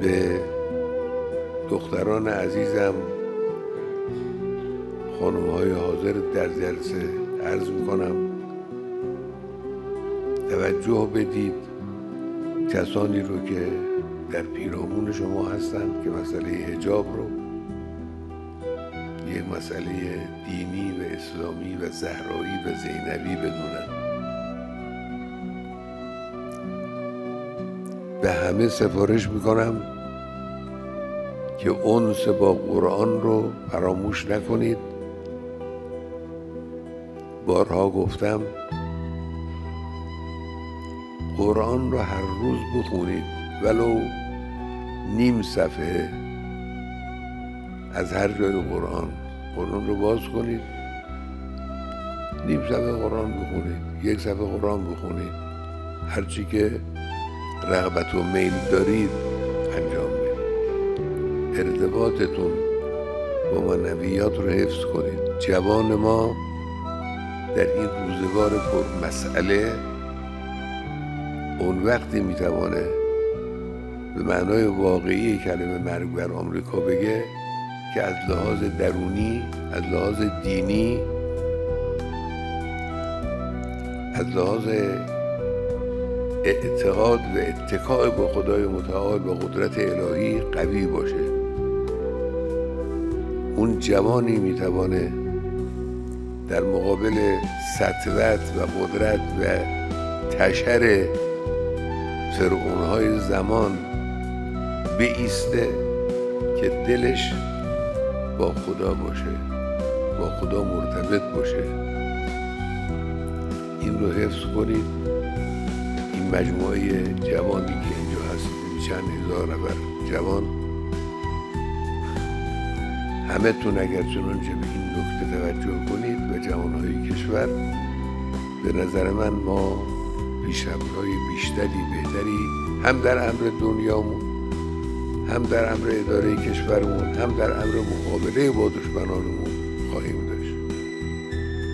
به دختران عزیزم، خانم‌های حاضر در جلسه عرض می‌کنم توجه بدید کسانی رو که در پیرامون شما هستند که مسئله حجاب رو یک مسئله دینی و اسلامی و زهرایی و زینبی بدونن. به همه سفارش میکنم که انس با قرآن رو فراموش نکنید. بارها گفتم قرآن رو هر روز بخونید، ولو نیم صفحه از هر جای قرآن رو باز کنید، نیم صفحه قرآن بخونید، یک صفحه قرآن بخونید، هرچی که رغبت و میل دارید انجام بدید. ارتباطتون با معنویات رو حفظ کنید. جوان ما در این روزگار پر مسئله اون وقتی میتوانه به معنای واقعی کلمه مرگ بر آمریکا بگه که از لحاظ درونی، از لحاظ دینی، از لحاظ اعتقاد و اتکاء با خدای متعال و قدرت الهی قوی باشه. اون جوانی میتوانه در مقابل سطوت و قدرت و تشر فرعونهای زمان بایسته که دلش با خدا باشه، با خدا مرتبط باشه. این رو حفظ کنید. این مجموعه جوانی که اینجا هست، چند هزار نفر جوان، همه تون اگر چنانچه به این نکته توجه کنید و جوانهای کشور، به نظر من ما پیشرفت‌های بیشتری، بهتری هم در امر دنیامون، هم در امر اداره کشورمون، هم در امر مقابله با دشمنانمون خواهیم داشت.